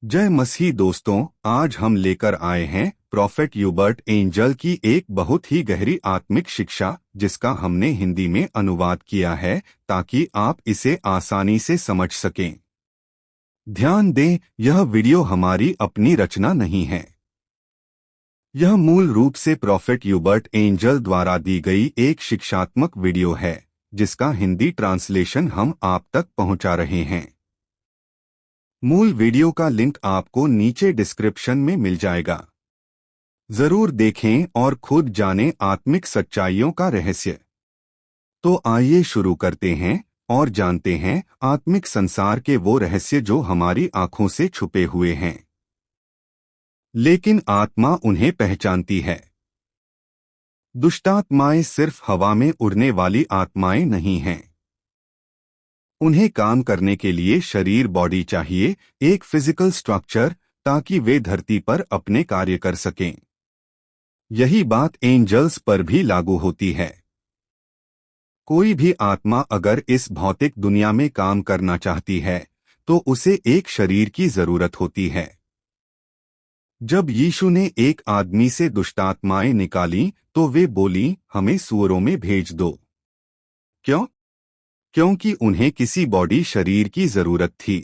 जय मसीह दोस्तों, आज हम लेकर आए हैं प्रॉफेट ह्यूबर्ट एंजल की एक बहुत ही गहरी आत्मिक शिक्षा, जिसका हमने हिंदी में अनुवाद किया है ताकि आप इसे आसानी से समझ सकें। ध्यान दें, यह वीडियो हमारी अपनी रचना नहीं है। यह मूल रूप से प्रॉफेट ह्यूबर्ट एंजल द्वारा दी गई एक शिक्षात्मक वीडियो है, जिसका हिंदी ट्रांसलेशन हम आप तक पहुंचा रहे हैं। मूल वीडियो का लिंक आपको नीचे डिस्क्रिप्शन में मिल जाएगा। जरूर देखें और खुद जानें आत्मिक सच्चाइयों का रहस्य। तो आइए शुरू करते हैं और जानते हैं आत्मिक संसार के वो रहस्य जो हमारी आंखों से छुपे हुए हैं, लेकिन आत्मा उन्हें पहचानती है। दुष्टात्माएं सिर्फ हवा में उड़ने वाली आत्माएं नहीं हैं। उन्हें काम करने के लिए शरीर बॉडी चाहिए, एक फिजिकल स्ट्रक्चर, ताकि वे धरती पर अपने कार्य कर सकें। यही बात एंजल्स पर भी लागू होती है। कोई भी आत्मा अगर इस भौतिक दुनिया में काम करना चाहती है तो उसे एक शरीर की जरूरत होती है। जब यीशु ने एक आदमी से दुष्टात्माएं निकाली तो वे बोली, हमें सूअरों में भेज दो। क्यों? क्योंकि उन्हें किसी बॉडी शरीर की जरूरत थी।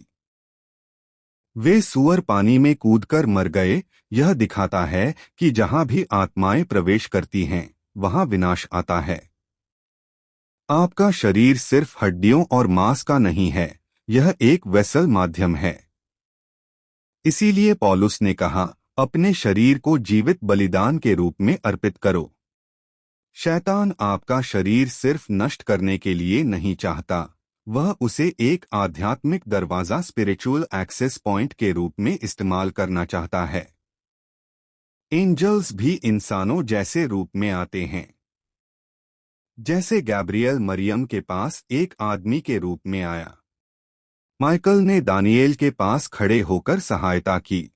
वे सूअर पानी में कूदकर मर गए। यह दिखाता है कि जहां भी आत्माएं प्रवेश करती हैं, वहां विनाश आता है। आपका शरीर सिर्फ हड्डियों और मांस का नहीं है, यह एक वेसल माध्यम है। इसीलिए पौलुस ने कहा, अपने शरीर को जीवित बलिदान के रूप में अर्पित करो। शैतान आपका शरीर सिर्फ नष्ट करने के लिए नहीं चाहता, वह उसे एक आध्यात्मिक दरवाजा, स्पिरिचुअल एक्सेस पॉइंट के रूप में इस्तेमाल करना चाहता है। एंजल्स भी इंसानों जैसे रूप में आते हैं। जैसे गैब्रियल मरियम के पास एक आदमी के रूप में आया, माइकल ने दानिएल के पास खड़े होकर सहायता की।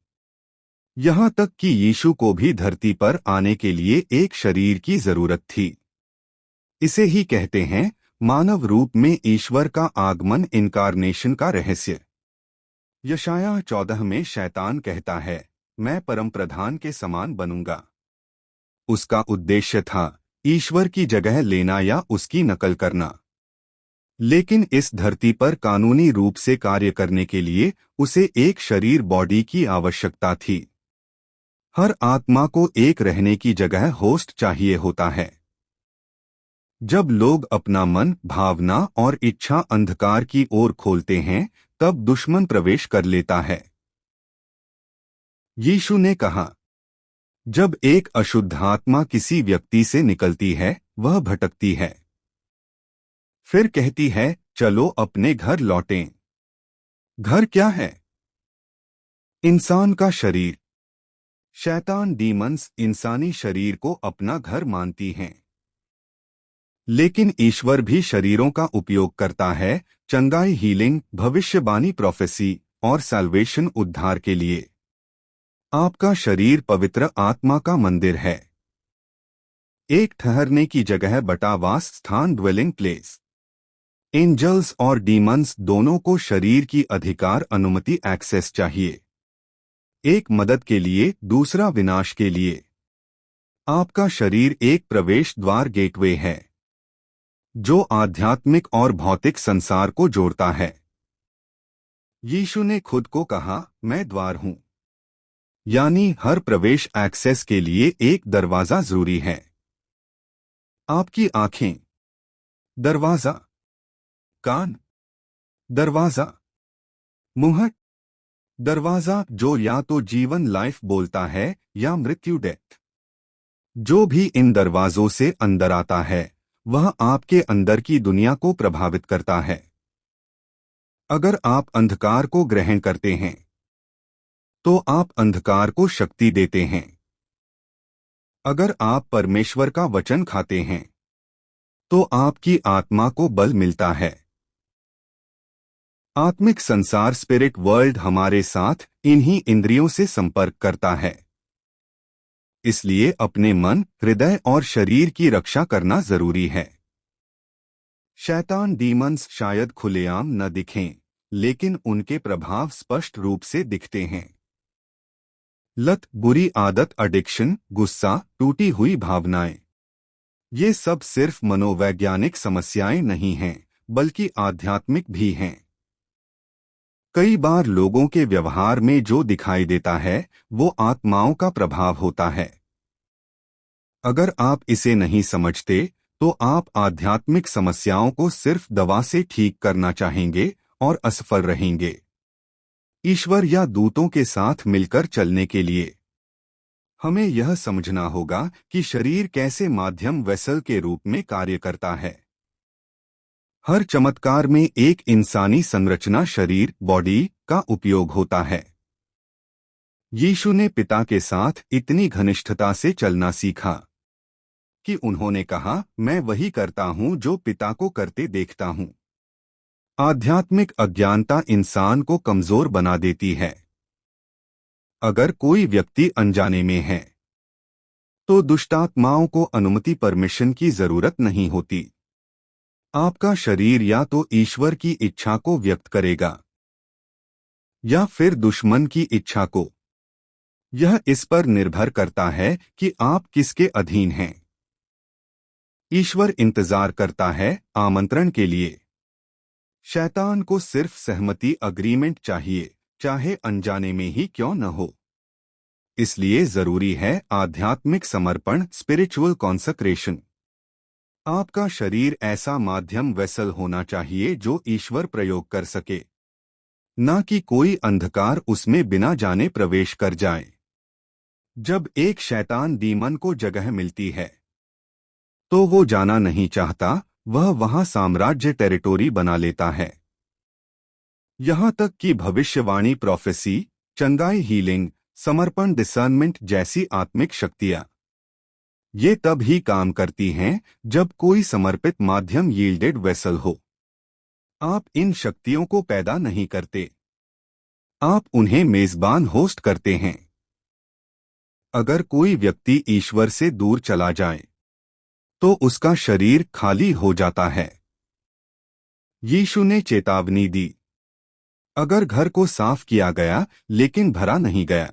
यहाँ तक कि यीशु को भी धरती पर आने के लिए एक शरीर की जरूरत थी। इसे ही कहते हैं मानव रूप में ईश्वर का आगमन, इनकारनेशन का रहस्य। यशायाह 14 में शैतान कहता है, मैं परमप्रधान के समान बनूंगा। उसका उद्देश्य था ईश्वर की जगह लेना या उसकी नकल करना। लेकिन इस धरती पर कानूनी रूप से कार्य करने के लिए उसे एक शरीर, बॉडी की आवश्यकता थी। हर आत्मा को एक रहने की जगह, होस्ट चाहिए होता है। जब लोग अपना मन, भावना और इच्छा अंधकार की ओर खोलते हैं, तब दुश्मन प्रवेश कर लेता है। यीशु ने कहा, जब एक अशुद्ध आत्मा किसी व्यक्ति से निकलती है, वह भटकती है। फिर कहती है, चलो अपने घर लौटें। घर क्या है? इंसान का शरीर। शैतान, डीमंस इंसानी शरीर को अपना घर मानती हैं। लेकिन ईश्वर भी शरीरों का उपयोग करता है, चंगाई, हीलिंग, भविष्यवाणी, प्रोफेसी और सैल्वेशन, उद्धार के लिए। आपका शरीर पवित्र आत्मा का मंदिर है, एक ठहरने की जगह, बटावास स्थान, ड्वेलिंग प्लेस। एंजल्स और डीमंस दोनों को शरीर की अधिकार, अनुमति, एक्सेस चाहिए। एक मदद के लिए, दूसरा विनाश के लिए। आपका शरीर एक प्रवेश द्वार, गेटवे है, जो आध्यात्मिक और भौतिक संसार को जोड़ता है। यीशु ने खुद को कहा, मैं द्वार हूं। यानी हर प्रवेश, एक्सेस के लिए एक दरवाजा जरूरी है। आपकी आंखें, दरवाजा। कान, दरवाजा। मुंह, दरवाजा, जो या तो जीवन, लाइफ बोलता है, या मृत्यु, डेथ। जो भी इन दरवाजों से अंदर आता है, वह आपके अंदर की दुनिया को प्रभावित करता है। अगर आप अंधकार को ग्रहण करते हैं तो आप अंधकार को शक्ति देते हैं। अगर आप परमेश्वर का वचन खाते हैं तो आपकी आत्मा को बल मिलता है। आत्मिक संसार, स्पिरिट वर्ल्ड, हमारे साथ इन्हीं इंद्रियों से संपर्क करता है। इसलिए अपने मन, हृदय और शरीर की रक्षा करना जरूरी है। शैतान, डीमंस शायद खुलेआम न दिखें, लेकिन उनके प्रभाव स्पष्ट रूप से दिखते हैं। लत, बुरी आदत, एडिक्शन, गुस्सा, टूटी हुई भावनाएं, ये सब सिर्फ मनोवैज्ञानिक समस्याएं नहीं हैं, बल्कि आध्यात्मिक भी हैं। कई बार लोगों के व्यवहार में जो दिखाई देता है वो आत्माओं का प्रभाव होता है। अगर आप इसे नहीं समझते तो आप आध्यात्मिक समस्याओं को सिर्फ दवा से ठीक करना चाहेंगे और असफल रहेंगे। ईश्वर या दूतों के साथ मिलकर चलने के लिए हमें यह समझना होगा कि शरीर कैसे माध्यम वेसल के रूप में कार्य करता है। हर चमत्कार में एक इंसानी संरचना शरीर बॉडी का उपयोग होता है। यीशु ने पिता के साथ इतनी घनिष्ठता से चलना सीखा कि उन्होंने कहा, मैं वही करता हूं जो पिता को करते देखता हूं। आध्यात्मिक अज्ञानता इंसान को कमजोर बना देती है। अगर कोई व्यक्ति अनजाने में है तो दुष्टात्माओं को अनुमति परमिशन की जरूरत नहीं होती। आपका शरीर या तो ईश्वर की इच्छा को व्यक्त करेगा या फिर दुश्मन की इच्छा को। यह इस पर निर्भर करता है कि आप किसके अधीन हैं। ईश्वर इंतजार करता है आमंत्रण के लिए। शैतान को सिर्फ सहमति अग्रीमेंट चाहिए, चाहे अनजाने में ही क्यों न हो। इसलिए जरूरी है आध्यात्मिक समर्पण, स्पिरिचुअल कॉन्सक्रेशन। आपका शरीर ऐसा माध्यम वेसल होना चाहिए जो ईश्वर प्रयोग कर सके, न कि कोई अंधकार उसमें बिना जाने प्रवेश कर जाए। जब एक शैतान डीमन को जगह मिलती है तो वो जाना नहीं चाहता, वह वहां साम्राज्य टेरिटोरी बना लेता है। यहां तक कि भविष्यवाणी, प्रोफेसी, चंगाई, हीलिंग, समर्पण, डिसर्नमेंट जैसी आत्मिक शक्तियां, ये तब ही काम करती हैं जब कोई समर्पित माध्यम यील्डेड वेसल हो। आप इन शक्तियों को पैदा नहीं करते, आप उन्हें मेजबान होस्ट करते हैं। अगर कोई व्यक्ति ईश्वर से दूर चला जाए तो उसका शरीर खाली हो जाता है। यीशु ने चेतावनी दी, अगर घर को साफ किया गया लेकिन भरा नहीं गया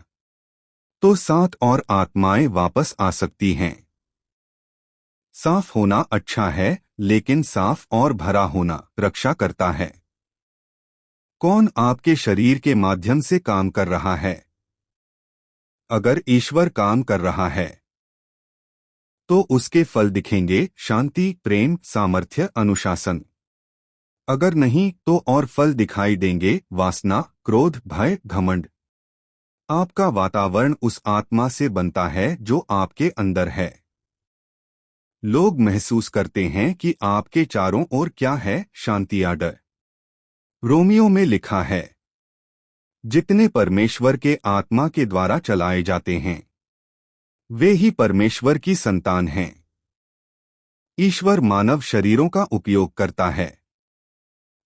तो 7 और आत्माएं वापस आ सकती हैं। साफ होना अच्छा है, लेकिन साफ और भरा होना रक्षा करता है। कौन आपके शरीर के माध्यम से काम कर रहा है? अगर ईश्वर काम कर रहा है तो उसके फल दिखेंगे, शांति, प्रेम, सामर्थ्य, अनुशासन। अगर नहीं तो और फल दिखाई देंगे, वासना, क्रोध, भय, घमंड। आपका वातावरण उस आत्मा से बनता है जो आपके अंदर है। लोग महसूस करते हैं कि आपके चारों ओर क्या है, शांति, आडर। रोमियो में लिखा है, जितने परमेश्वर के आत्मा के द्वारा चलाए जाते हैं वे ही परमेश्वर की संतान हैं। ईश्वर मानव शरीरों का उपयोग करता है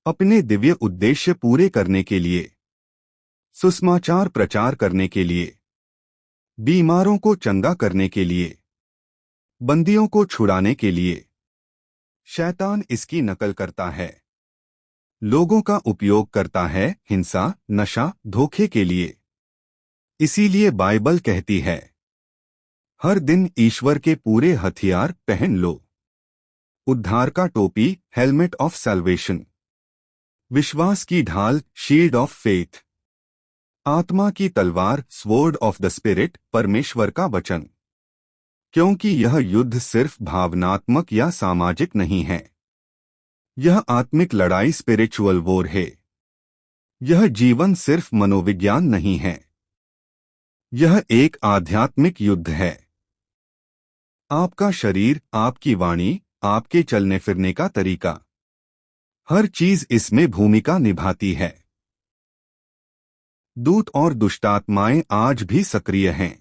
अपने दिव्य उद्देश्य पूरे करने के लिए, सुसमाचार प्रचार करने के लिए, बीमारों को चंगा करने के लिए, बंदियों को छुड़ाने के लिए। शैतान इसकी नकल करता है, लोगों का उपयोग करता है हिंसा, नशा, धोखे के लिए। इसीलिए बाइबल कहती है, हर दिन ईश्वर के पूरे हथियार पहन लो। उद्धार का टोपी, हेलमेट ऑफ सैल्वेशन। विश्वास की ढाल, शील्ड ऑफ फेथ। आत्मा की तलवार, स्वॉर्ड ऑफ द स्पिरिट, परमेश्वर का वचन। क्योंकि यह युद्ध सिर्फ भावनात्मक या सामाजिक नहीं है, यह आत्मिक लड़ाई, स्पिरिचुअल वॉर है। यह जीवन सिर्फ मनोविज्ञान नहीं है, यह एक आध्यात्मिक युद्ध है। आपका शरीर, आपकी वाणी, आपके चलने फिरने का तरीका, हर चीज इसमें भूमिका निभाती है। दूत और दुष्टात्माएं आज भी सक्रिय हैं,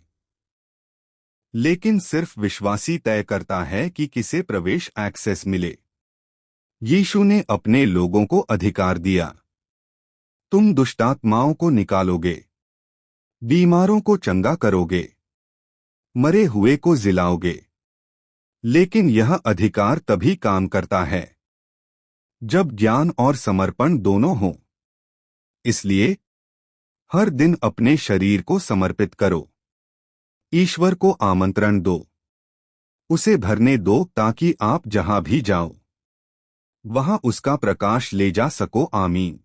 लेकिन सिर्फ विश्वासी तय करता है कि किसे प्रवेश एक्सेस मिले। यीशु ने अपने लोगों को अधिकार दिया, तुम दुष्टात्माओं को निकालोगे, बीमारों को चंगा करोगे, मरे हुए को जिलाओगे। लेकिन यह अधिकार तभी काम करता है जब ज्ञान और समर्पण दोनों हों। इसलिए हर दिन अपने शरीर को समर्पित करो। ईश्वर को आमंत्रण दो, उसे भरने दो ताकि आप जहां भी जाओ वहां उसका प्रकाश ले जा सको। आमीन।